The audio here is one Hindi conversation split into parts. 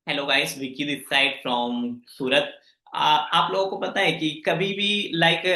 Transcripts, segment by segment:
Hello guys, Vicky this side from Surat. आप लोगों को पता है कि कभी भी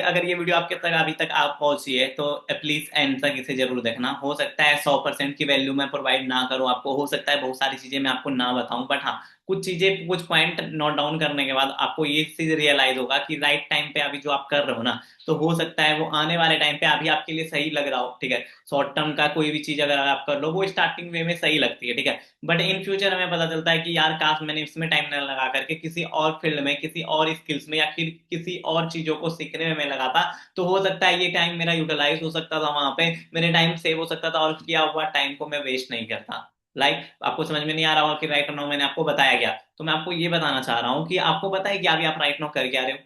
अगर ये वीडियो आपके तक अभी तक आप पहुंची है तो प्लीज एंड तक इसे जरूर देखना। हो सकता है 100% की वैल्यू मैं प्रोवाइड ना करूं आपको, हो सकता है बहुत सारी चीजें मैं आपको ना बताऊं, बट हाँ, कुछ चीजें कुछ पॉइंट नोट डाउन करने के बाद आपको ये चीज रियलाइज होगा कि राइट टाइम पे अभी जो आप कर रहे हो ना, तो हो सकता है वो आने वाले टाइम पे अभी आपके लिए सही लग रहा हो। ठीक है, शॉर्ट टर्म का कोई भी चीज अगर आप कर लो वो स्टार्टिंग वे में सही लगती है। ठीक है, बट इन फ्यूचर हमें पता चलता है कि यार काश मैंने इसमें टाइम न लगा करके किसी और फील्ड में, किसी और स्किल्स में या फिर किसी और चीजों को सीखने में मैं लगाता, तो हो सकता है ये टाइम मेरा यूटिलाइज हो सकता था, वहां पे मेरे टाइम सेव हो सकता था और किया हुआ टाइम को मैं वेस्ट नहीं करता। आपको समझ में नहीं आ रहा होगा कि राइट नाउ मैंने आपको बताया गया, तो मैं आपको ये बताना चाह रहा हूँ कि आपको पता है कि अभी आप राइट नाउ कर क्या रहे हो।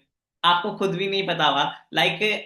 आपको खुद भी नहीं पता होगा।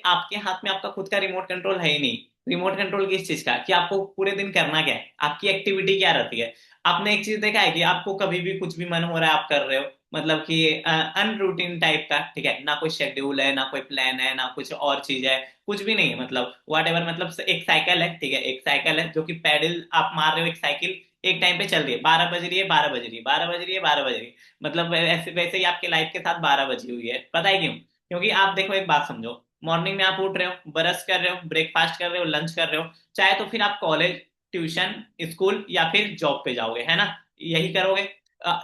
आपके हाथ में आपका खुद का रिमोट कंट्रोल है ही नहीं। रिमोट कंट्रोल किस चीज का, कि आपको पूरे दिन करना क्या है, आपकी एक्टिविटी क्या रहती है। आपने एक चीज देखा है कि आपको कभी भी कुछ भी मन हो रहा है आप कर रहे हो, मतलब कि अनरूटीन टाइप का। ठीक है, ना कोई शेड्यूल है, ना कोई प्लान है, ना कुछ और चीज है, कुछ भी नहीं है। मतलब वॉट एवर, मतलब एक साइकिल है। ठीक है, एक साइकिल है जो कि पैडल आप मार रहे हो, एक साइकिल एक टाइम पे चल रही है, 12 बज रही है, 12 बज रही है, 12 बज रही है, 12 बज रही है। मतलब ऐसे वैसे ही आपके लाइफ के साथ 12 बजी हुई है। पता है क्यों? क्योंकि आप देखो, एक बात समझो। मॉर्निंग में आप उठ रहे हो, ब्रश कर रहे हो, ब्रेकफास्ट कर रहे हो, लंच कर रहे हो, चाहे तो फिर आप कॉलेज, ट्यूशन, स्कूल या फिर जॉब पे जाओगे, है ना? यही करोगे।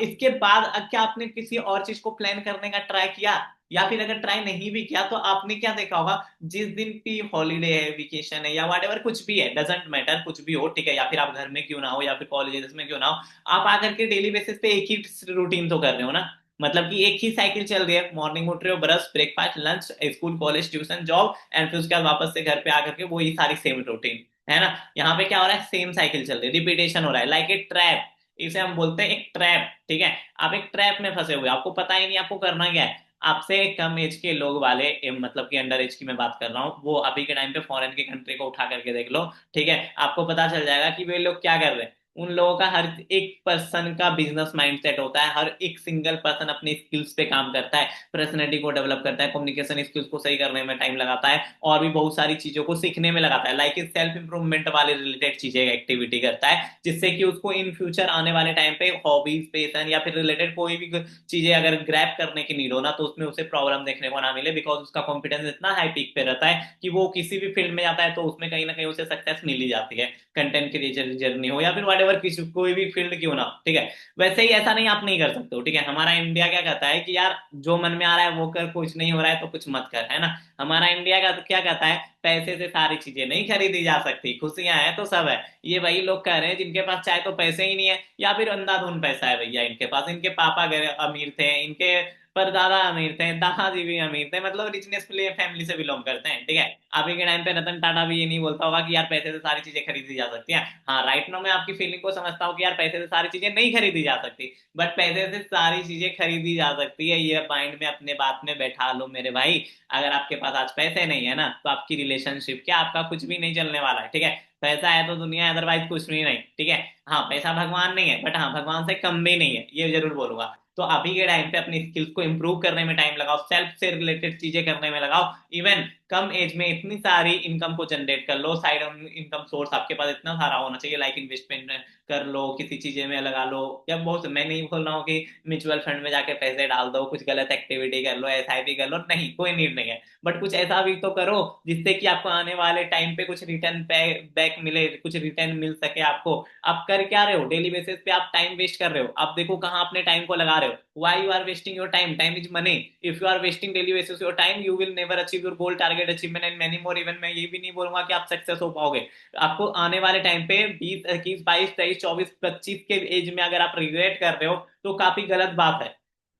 इसके बाद क्या आपने किसी और चीज को प्लान करने का ट्राई किया? या फिर अगर ट्राई नहीं भी किया तो आपने क्या देखा होगा, जिस दिन की हॉलीडे है, वेकेशन है, या वट एवर कुछ भी है, डजेंट मैटर, कुछ भी हो। ठीक है, या फिर आप घर में क्यों ना हो या फिर कॉलेजेस में क्यों ना हो, आप आकर के डेली बेसिस पे एक ही रूटीन तो कर रहे हो ना। मतलब कि एक ही साइकिल चल रही है, मॉर्निंग उठ रहे हो, brush, breakfast, lunch, school, college, tuition, job, and फिर उसके बाद वापस से घर पे आकर के वो ही सारी सेम रूटीन, है ना? यहाँ पे क्या हो रहा है, सेम साइकिल चल रही है, रिपीटेशन हो रहा है, लाइक ए ट्रैप। इसे हम बोलते हैं एक ट्रैप। ठीक है, आप एक ट्रैप में फंसे हुए, आपको पता ही नहीं आपको करना क्या है। आपसे कम एज के लोग वाले मतलब कि अंडर एज की मैं बात कर रहा हूँ, वो अभी के टाइम पे फॉरेन की कंट्री को उठा करके देख लो। ठीक है, आपको पता चल जाएगा कि वे लोग क्या कर रहे हैं। उन लोगों का हर एक पर्सन का बिजनेस माइंडसेट होता है, हर एक सिंगल पर्सन अपनी स्किल्स पे काम करता है, पर्सनैलिटी को डेवलप करता है, कम्युनिकेशन स्किल्स को सही करने में टाइम लगाता है, और भी बहुत सारी चीजों को सीखने में लगाता है, सेल्फ इंप्रूवमेंट वाले रिलेटेड चीजें एक्टिविटी करता है, जिससे कि उसको इन फ्यूचर आने वाले टाइम पे हॉबीज, पैशन या फिर रिलेटेड कोई भी चीजें अगर ग्रैब करने की नीड हो ना, तो उसमें उसे प्रॉब्लम देखने को ना मिले, बिकॉज उसका कॉन्फिडेंस इतना हाई पीक पे रहता है कि वो किसी भी फील्ड में जाता है तो उसमें कहीं ना कहीं उसे सक्सेस मिल ही जाती है। कंटेंट क्रिएटर जर्नी हो या फिर वट एवर, किसी कोई भी फील्ड क्यों ना हो। ठीक है, वैसे ही ऐसा नहीं आप नहीं कर सकते हो। ठीक है, हमारा इंडिया क्या कहता है कि यार जो मन में आ रहा है वो कर, कुछ नहीं हो रहा है तो कुछ मत कर, है ना? हमारा इंडिया का तो क्या कहता है, पैसे से सारी चीजें नहीं खरीदी जा सकती, खुशियां हैं तो सब है। ये वही लोग कह रहे हैं जिनके पास चाहे तो पैसे ही नहीं है, या फिर अंधाधुन पैसा है भैया इनके पास, इनके पापा अमीर थे, इनके परदादा अमीर थे, दादाजी भी अमीर थे, मतलब रिचनेस फैमिली से बिलोंग करते हैं। ठीक है, अभी के टाइम पे रतन टाटा भी ये नहीं बोलता होगा कि यार पैसे से सारी चीजें खरीदी जा सकती हैं। हाँ, राइट नाउ मैं आपकी फीलिंग को समझता हूँ कि यार पैसे से सारी चीजें नहीं खरीदी जा सकती, बट पैसे से सारी चीजें खरीदी जा सकती है, ये माइंड में अपने बात में बैठा लो मेरे भाई। अगर आपके पास आज पैसे नहीं है ना, तो आपकी रिलेशनशिप क्या, आपका कुछ भी नहीं चलने वाला है। ठीक है, पैसा है तो दुनिया है, अदरवाइज कुछ भी नहीं। ठीक है, हाँ, पैसा भगवान नहीं है, बट हाँ, भगवान से कम भी नहीं है, ये जरूर बोलूंगा। तो अभी के टाइम पे अपनी स्किल्स को इंप्रूव करने में टाइम लगाओ, सेल्फ से रिलेटेड चीजें करने में लगाओ। इवन कम एज में इतनी सारी इनकम को जनरेट कर लो, साइड इनकम सोर्स आपके पास इतना सारा होना चाहिए, लाइक इन्वेस्टमेंट कर लो, किसी चीजें में लगा लो, या बहुत, मैं नहीं बोल रहा हूँ कि म्यूचुअल फंड में जाके पैसे डाल दो, कुछ गलत एक्टिविटी कर लो, एसआईपी कर लो, नहीं, कोई नीड नहीं है। बट कुछ ऐसा भी तो करो जिससे कि आपको आने वाले टाइम पे कुछ रिटर्न बैक मिले, कुछ रिटर्न मिल सके आपको। आप कर क्या रहे हो डेली बेसिस पे, आप टाइम वेस्ट कर रहे हो, आप देखो कहाँ अपने टाइम को लगा रहे हो। Why you are wasting your time? Time is money. If you are wasting daily basis your time, you will never achieve your goal, target achievement and many more. Even मैं ये भी नहीं बोलूंगा कि आप सक्सेस हो पाओगे। आपको आने वाले टाइम पे 20, 21, 22, 23, 24, 25 के एज में अगर आप रिग्रेट कर रहे हो तो काफी गलत बात है।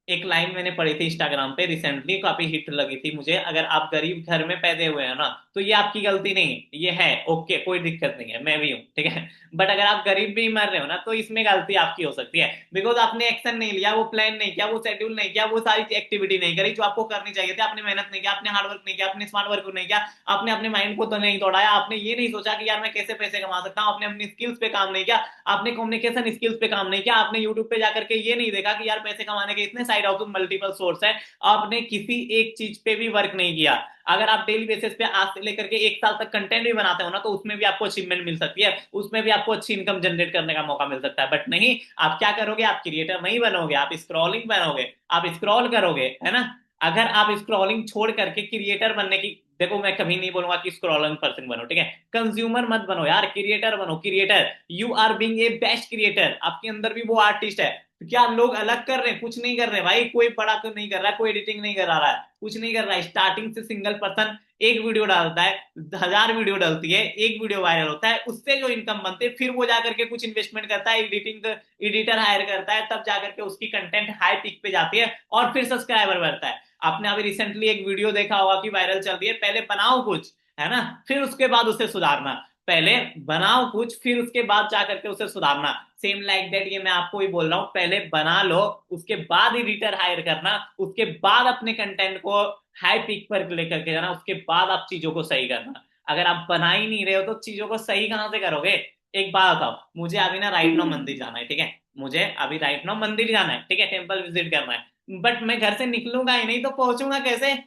एक लाइन मैंने पढ़ी थी इंस्टाग्राम पे रिसेंटली, काफी हिट लगी थी मुझे, अगर आप गरीब घर में पैदा हुए हैं ना, तो ये आपकी गलती नहीं है, ये है ओके, कोई दिक्कत नहीं है, मैं भी हूँ। ठीक है, बट अगर आप गरीब भी मर रहे हो ना, तो इसमें गलती आपकी हो सकती है, बिकॉज आपने एक्शन नहीं लिया, वो प्लान नहीं किया, वो शेड्यूल नहीं किया, वो सारी एक्टिविटी नहीं करी जो आपको करनी चाहिए थी, आपने मेहनत नहीं किया, आपने हार्डवर्क नहीं किया, आपने स्मार्ट वर्क नहीं किया, आपने अपने माइंड को तो नहीं दौड़ाया, आपने ये नहीं सोचा कि यार मैं कैसे पैसे कमा सकता हूँ, आपने अपनी स्किल्स पे काम नहीं किया, आपने कम्युनिकेशन स्किल्स पे काम नहीं किया, आपने यूट्यूब पे जाकर के ये नहीं देखा कि यार पैसे कमाने के इतने साइड ऑफ मल्टीपल सोर्स है, आपने किसी एक चीज पे भी वर्क नहीं किया। अगर आप डेली बेसिस पे आज से लेकर के 1 साल तक कंटेंट भी बनाते हो ना, तो उसमें भी आपको अचीवमेंट मिल सकती है, उसमें भी आपको अच्छी इनकम जनरेट करने का मौका मिल सकता है। बट नहीं, आप क्या करोगे, आप क्रिएटर नहीं बनोगे, आप स्क्रॉलिंग बनोगे, आप स्क्रॉल करोगे, है ना। अगर आप स्क्रॉलिंग छोड़ करके क्रिएटर बनने की, देखो मैं कभी नहीं बोलूंगा कि स्क्रॉलिंग पर्सन बनो, ठीक है, कंज्यूमर मत बनो यार, क्रिएटर बनो, creator. You are being a best creator, आपके अंदर भी वो आर्टिस्ट है। तो क्या लोग अलग कर रहे हैं, कुछ नहीं कर रहे भाई, कोई बड़ा तो नहीं कर रहा है, कोई एडिटिंग नहीं करा रहा है, कुछ नहीं कर रहा है, स्टार्टिंग से सिंगल पर्सन एक वीडियो डालता है, 1000 वीडियो डलती है, एक वीडियो वायरल होता है, उससे जो इनकम बनती है, फिर वो जाकर के कुछ इन्वेस्टमेंट करता है, एडिटिंग एडिटर हायर करता है, तब जाकर के उसकी कंटेंट हाई पिक पे जाती है, और फिर सब्सक्राइबर बढ़ता है। आपने अभी रिसेंटली एक वीडियो देखा होगा कि वायरल चल रही है, पहले बनाओ कुछ, है ना, फिर उसके बाद उसे सुधारना। पहले बनाओ कुछ, फिर उसके बाद जाकर के उसे सुधारना। सेम लाइक दैट, ये मैं आपको ही बोल रहा हूं, पहले बना लो, उसके बाद एडिटर हायर करना, उसके बाद अपने कंटेंट को हाई पिक पर लेकर के जाना, उसके बाद आप चीजों को सही करना। अगर आप बना ही नहीं रहे हो तो चीजों को सही कहां से करोगे। एक बात बताओ, मुझे अभी ना राइट नाउ मंदिर जाना है, ठीक है, मुझे अभी राइट नाउ मंदिर जाना है, ठीक है, टेम्पल विजिट करना है, बट मैं घर से निकलूंगा ही नहीं, तो पहुंचूंगा कैसे।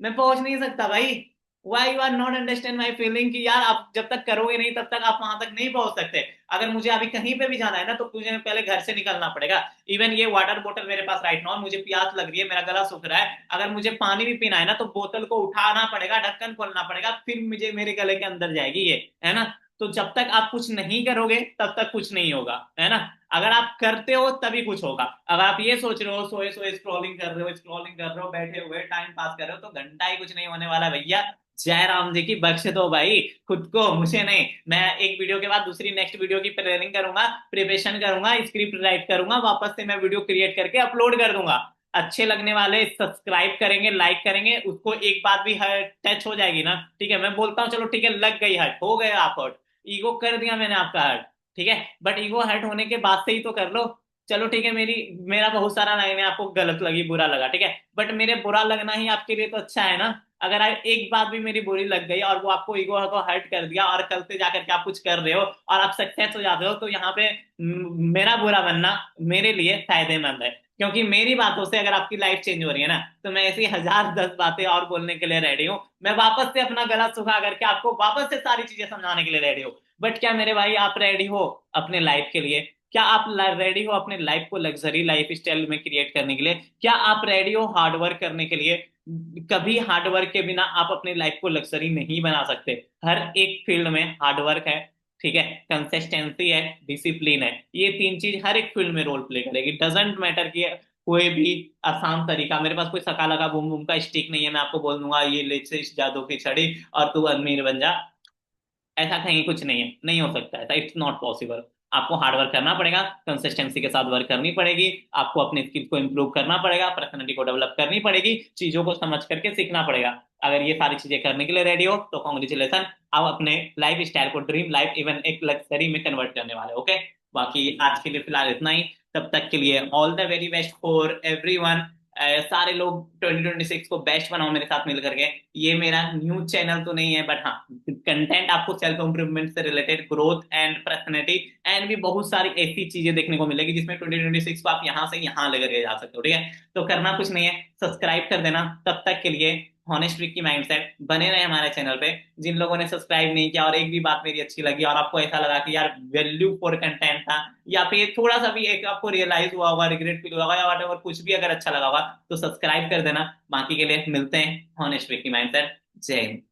मैं पहुंच नहीं सकता भाई। Why you are not understand my feeling, कि यार आप जब तक करोगे नहीं तब तक आप वहां तक नहीं पहुंच सकते। अगर मुझे अभी कहीं पे भी जाना है ना, तो मुझे पहले घर से निकलना पड़ेगा। इवन ये वाटर बोतल मेरे पास राइट नाउ, मुझे प्यास लग रही है, मेरा गला सूख रहा है, अगर मुझे पानी भी पीना है ना, तो बोतल को उठाना पड़ेगा, ढक्कन खोलना पड़ेगा, फिर मुझे मेरे गले के अंदर जाएगी ये, है ना। तो जब तक आप कुछ नहीं करोगे तब तक कुछ नहीं होगा, है ना। अगर आप करते हो तभी कुछ होगा। अगर आप ये सोच रहे हो सोए सोए स्क्रॉलिंग कर रहे हो, स्क्रॉलिंग कर रहे हो, बैठे हुए टाइम पास कर रहे हो, तो घंटा ही कुछ नहीं होने वाला भैया। जय राम जी की बख्श दो भाई, खुद को, मुझे नहीं। मैं एक वीडियो के बाद दूसरी नेक्स्ट वीडियो की प्लानिंग करूंगा, प्रिपरेशन करूंगा, स्क्रिप्ट राइट करूंगा, वापस से मैं वीडियो क्रिएट करके अपलोड कर दूंगा। अच्छे लगने वाले सब्सक्राइब करेंगे, लाइक करेंगे, उसको एक बात भी टच हो जाएगी ना, ठीक है, मैं बोलता हूँ चलो ठीक है, लग गई हट, हो गया आप हट, ईगो कर दिया मैंने आपका हट, ठीक है, बट ईगो हर्ट होने के बाद से ही तो कर लो। चलो ठीक है, मेरा बहुत सारा लाइन है, आपको गलत लगी, बुरा लगा, ठीक है, बट मेरे बुरा लगना ही आपके लिए तो अच्छा है ना। अगर एक बात भी मेरी बुरी लग गई और वो आपको ईगो को हर्ट कर दिया, और कल से जाकर के आप कुछ कर रहे हो और आप सक्सेस हो जाते हो, तो यहाँ पे मेरा बुरा बनना मेरे लिए फायदेमंद है। क्योंकि मेरी बातों से अगर आपकी लाइफ चेंज हो रही है ना, तो मैं ऐसी 1010 बातें और बोलने के लिए रेडी हूँ। मैं वापस से अपना गला सुखा करके आपको वापस से सारी चीजें समझाने के लिए रेडी हूँ। बट क्या मेरे भाई आप रेडी हो अपने लाइफ के लिए? क्या आप रेडी हो अपने लाइफ को लग्जरी लाइफ स्टाइल में क्रिएट करने के लिए? क्या आप रेडी हो हार्डवर्क करने के लिए? कभी हार्डवर्क के बिना आप अपने लाइफ को लग्जरी नहीं बना सकते। हर एक फील्ड में हार्डवर्क है, ठीक है, कंसिस्टेंसी है, डिसिप्लिन है, ये तीन चीज हर एक फील्ड में रोल प्ले करेगी। डजेंट मैटर कि कोई भी आसान तरीका, मेरे पास कोई सका लगा बूम बूम का स्टिक नहीं है, मैं आपको बोल दूंगा ये ले से इस जादू की छड़ी और तू अमीर बन जा। ऐसा कहीं कुछ नहीं है, नहीं हो सकता ऐसा, इट्स नॉट पॉसिबल। आपको हार्डवर्क करना पड़ेगा, कंसिस्टेंसी के साथ वर्क करनी पड़ेगी, आपको अपने स्किल को इंप्रूव करना पड़ेगा, पर्सनैलिटी को डेवलप करनी पड़ेगी, चीजों को समझ करके सीखना पड़ेगा। अगर ये सारी चीजें करने के लिए रेडी हो तो कॉन्ग्रेचुलेसन, आप अपने लाइफ स्टाइल को ड्रीम लाइफ इवन एक लग्जरी में कन्वर्ट करने वाले, ओके। बाकी आज के लिए फिलहाल इतना ही, तब तक के लिए all the very best for everyone. सारे लोग 2026 को बेस्ट बनाओ मेरे साथ मिल करके। ये मेरा न्यूज चैनल तो नहीं है, बट हाँ, कंटेंट आपको सेल्फ इंप्रूवमेंट से related, growth and personality and भी बहुत सारी ऐसी चीजें देखने को मिलेगी जिसमें 2026 को आप यहाँ से यहाँ लेकर के जा सकते हो, ठीक है। तो करना कुछ नहीं है, सब्सक्राइब कर देना। तब तक के लिए हॉनेस्ट की माइंडसेट बने रहे हमारे चैनल पे। जिन लोगों ने सब्सक्राइब नहीं किया और एक भी बात मेरी अच्छी लगी और आपको ऐसा लगा कि यार वैल्यू फॉर कंटेंट था, या फिर थोड़ा सा भी एक आपको रियलाइज हुआ होगा, रिग्रेट फील हुआ होगा, या वट कुछ भी अगर अच्छा लगा होगा, तो सब्सक्राइब कर देना। बाकी के लिए मिलते हैं हॉनेस्ट की माइंडसेट। जय हिंद।